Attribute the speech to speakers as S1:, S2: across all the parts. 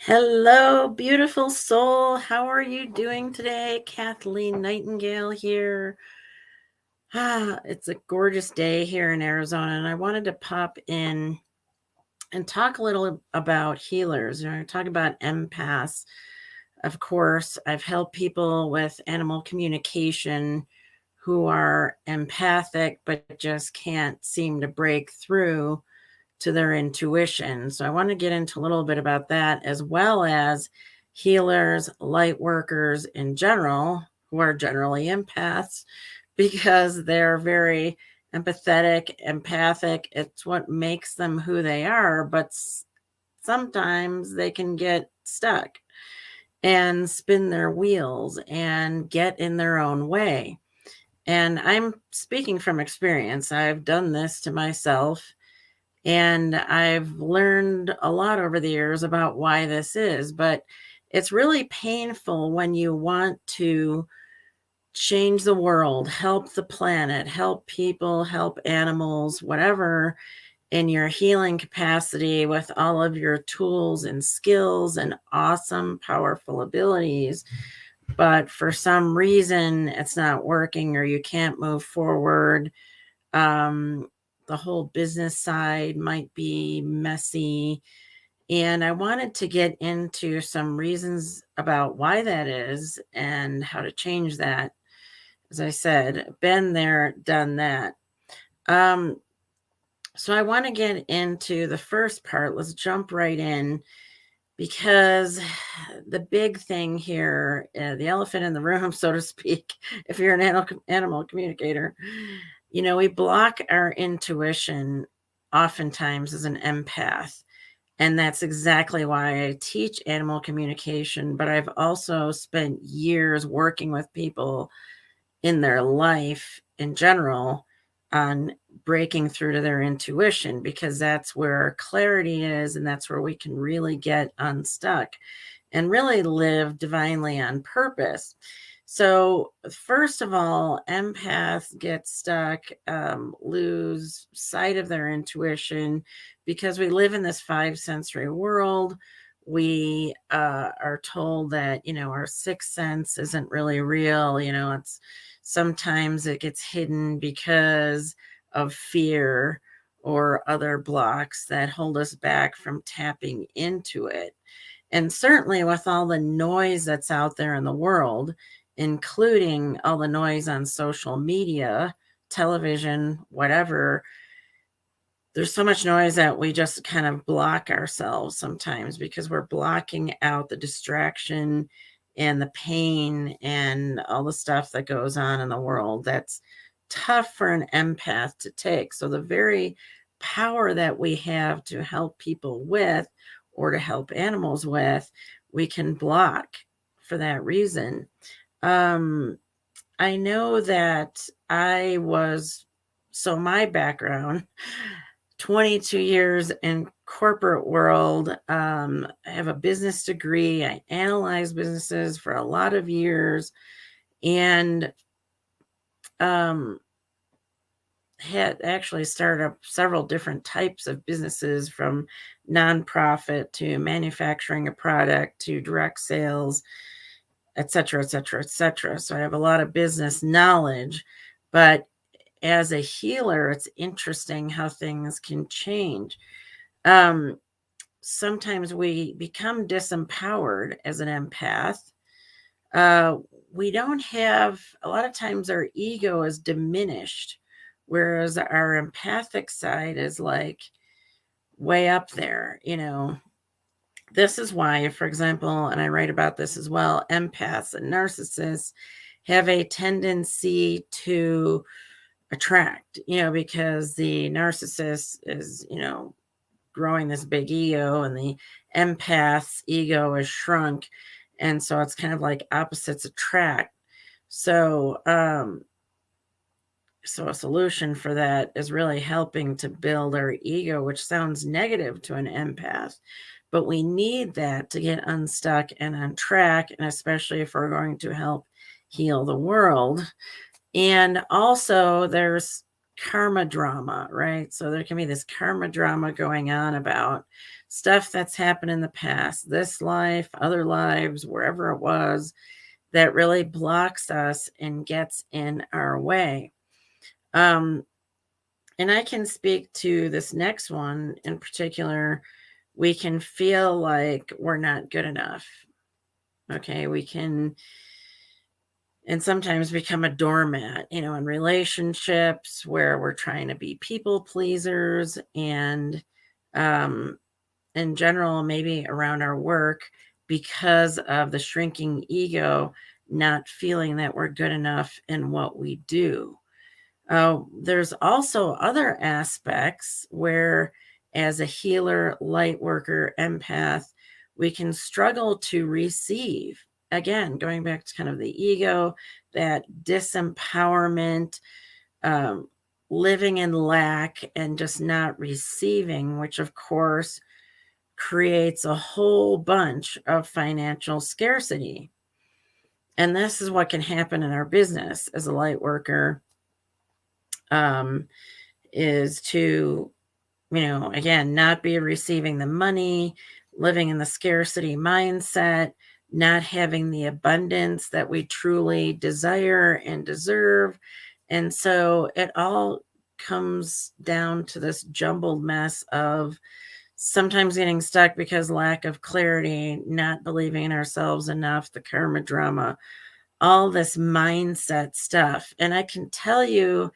S1: Hello, beautiful soul. How are you doing today? Kathleen Nightingale here. It's a gorgeous day here in Arizona, and I wanted to pop in and talk a little about healers. Talk about empaths. Of course, I've helped people with animal communication who are empathic but just can't seem to break through to their intuition. So I want to get into a little bit about that, as well as healers, light workers in general, who are generally empaths because they're very empathetic, empathic. It's what makes them who they are, but sometimes they can get stuck and spin their wheels and get in their own way. And I'm speaking from experience. I've done this to myself, and I've learned a lot over the years about why this is, but it's really painful when you want to change the world, help the planet, help people, help animals, whatever, in your healing capacity with all of your tools and skills and awesome, powerful abilities. But for some reason, it's not working or you can't move forward. Um, the whole business side might be messy. And I wanted to get into some reasons about why that is and how to change that. As I said, been there, done that. Um, so I want to get into the first part. Let's jump right in because the big thing here, the elephant in the room, so to speak, if you're an animal communicator, we block our intuition oftentimes as an empath. And that's exactly why I teach animal communication. But I've also spent years working with people in their life in general on breaking through to their intuition, because that's where clarity is, and that's where we can really get unstuck and really live divinely on purpose. So, first of all, empaths get stuck, lose sight of their intuition because we live in this five sensory world. We are told that, our sixth sense isn't really real. Sometimes it gets hidden because of fear or other blocks that hold us back from tapping into it. And certainly with all the noise that's out there in the world, including all the noise on social media, television, whatever, there's so much noise that we just kind of block ourselves sometimes because we're blocking out the distraction and the pain and all the stuff that goes on in the world that's tough for an empath to take. So the very power that we have to help people with or to help animals with, we can block for that reason. Um, I know that my background, 22 years in corporate world. I have a business degree. I analyzed businesses for a lot of years, and um, had actually started up several different types of businesses, from nonprofit to manufacturing a product to direct sales, et cetera, et cetera, et cetera. So I have a lot of business knowledge, but as a healer, it's interesting how things can change. Um, Sometimes we become disempowered as an empath. Uh, we don't have, a lot of times our ego is diminished, whereas our empathic side is like way up there. This is why, for example, and I write about this as well, empaths and narcissists have a tendency to attract, because the narcissist is, growing this big ego, and the empath's ego is shrunk. And so it's kind of like opposites attract. So, so a solution for that is really helping to build our ego, which sounds negative to an empath, but we need that to get unstuck and on track, and especially if we're going to help heal the world. And also, there's karma drama, right? So there can be this karma drama going on about stuff that's happened in the past, this life, other lives, wherever it was, that really blocks us and gets in our way. Um, and I can speak to this next one in particular. We can feel like we're not good enough. Okay. We can, and sometimes become a doormat, in relationships where we're trying to be people pleasers and, um, in general, maybe around our work because of the shrinking ego, not feeling that we're good enough in what we do. There's also other aspects where, as a healer, light worker, empath, we can struggle to receive. Again, going back to kind of the ego, that disempowerment, um, living in lack and just not receiving, which of course creates a whole bunch of financial scarcity. And this is what can happen in our business as a light worker. Um, is to, again, not be receiving the money, living in the scarcity mindset, not having the abundance that we truly desire and deserve. And so it all comes down to this jumbled mess of sometimes getting stuck because lack of clarity, not believing in ourselves enough, the karma drama, all this mindset stuff. And I can tell you,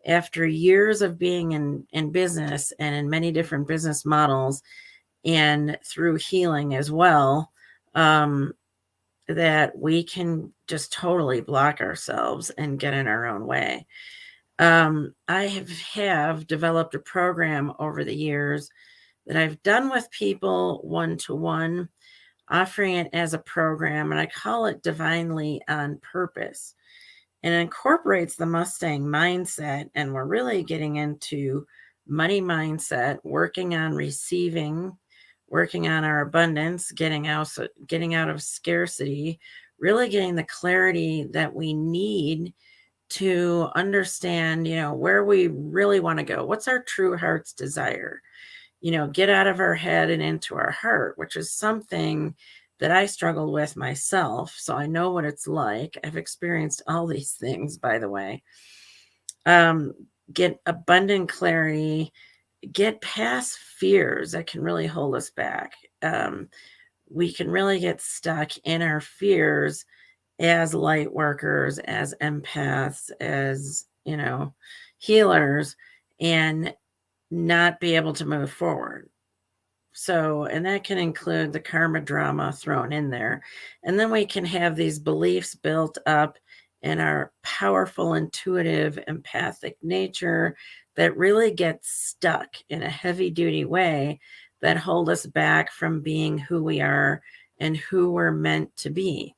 S1: after years of being in business and in many different business models and through healing as well, um, that we can just totally block ourselves and get in our own way. I have developed a program over the years that I've done with people one to one, offering it as a program, and I call it Divinely on Purpose. And it incorporates the Mustang mindset, and we're really getting into money mindset, working on receiving, working on our abundance, getting out of scarcity, really getting the clarity that we need to understand, where we really want to go. What's our true heart's desire? Get out of our head and into our heart, which is something that I struggled with myself. So I know what it's like. I've experienced all these things, by the way. Um, get abundant clarity, get past fears that can really hold us back. We can really get stuck in our fears as light workers, as empaths, as, healers, and not be able to move forward. So, and that can include the karma drama thrown in there. And then we can have these beliefs built up in our powerful, intuitive, empathic nature that really gets stuck in a heavy duty way that hold us back from being who we are and who we're meant to be.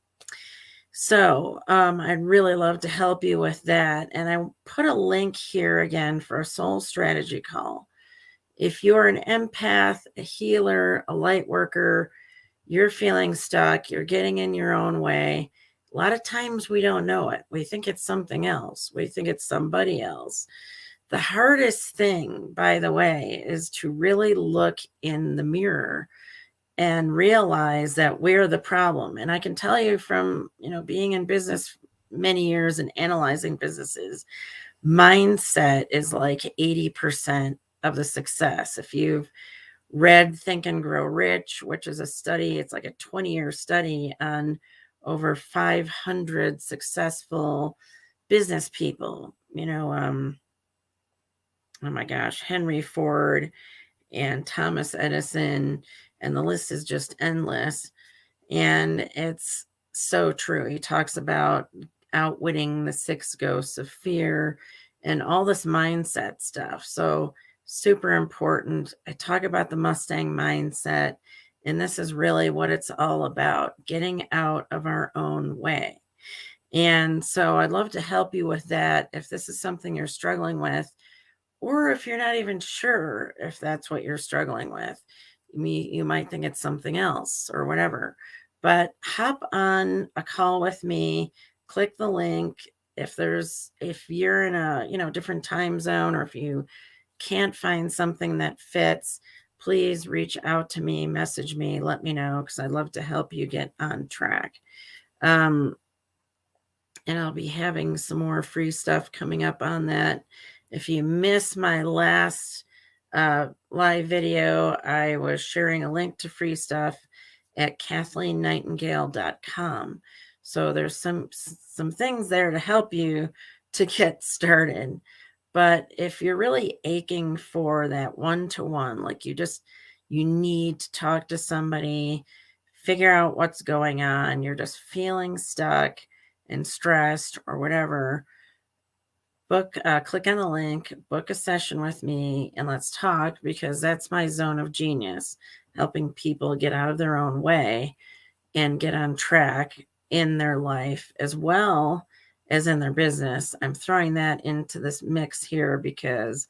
S1: So, I'd really love to help you with that. And I put a link here again for a soul strategy call. If you're an empath, a healer, a light worker, you're feeling stuck, you're getting in your own way. A lot of times we don't know it. We think it's something else. We think it's somebody else. The hardest thing, by the way, is to really look in the mirror and realize that we're the problem. And I can tell you from, being in business many years and analyzing businesses, mindset is like 80% of the success. If you've read Think and Grow Rich, which is a study, it's like a 20-year study on over 500 successful business people, oh my gosh, Henry Ford and Thomas Edison, and the list is just endless. And it's so true. He talks about outwitting the 6 ghosts of fear and all this mindset stuff. So, super important. I talk about the Mustang mindset, and this is really what it's all about, getting out of our own way. And so, I'd love to help you with that if this is something you're struggling with, or if you're not even sure if that's what you're struggling with. You might think it's something else or whatever. But hop on a call with me, click the link. if you're in a, different time zone, or if you can't find something that fits, please reach out to me, message me, let me know, because I'd love to help you get on track. Um, and I'll be having some more free stuff coming up on that. If you missed my last live video, I was sharing a link to free stuff at KathleenNightingale.com. So there's some things there to help you to get started. But if you're really aching for that one-to-one, like you need to talk to somebody, figure out what's going on, you're just feeling stuck and stressed or whatever, click on the link, book a session with me, and let's talk, because that's my zone of genius, helping people get out of their own way and get on track in their life as well as in their business. I'm throwing that into this mix here because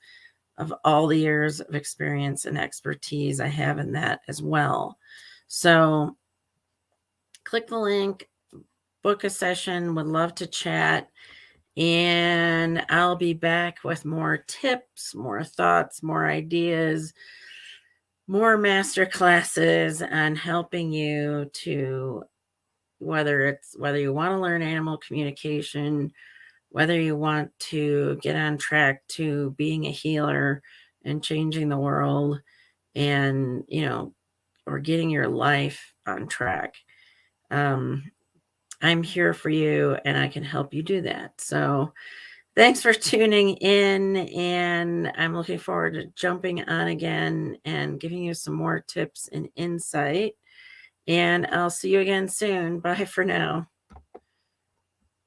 S1: of all the years of experience and expertise I have in that as well. So click the link, book a session, would love to chat. And I'll be back with more tips, more thoughts, more ideas, more master classes on helping you to, whether you want to learn animal communication, whether you want to get on track to being a healer and changing the world, and, or getting your life on track. I'm here for you, and I can help you do that. So thanks for tuning in, and I'm looking forward to jumping on again and giving you some more tips and insight. And I'll see you again soon. Bye for now.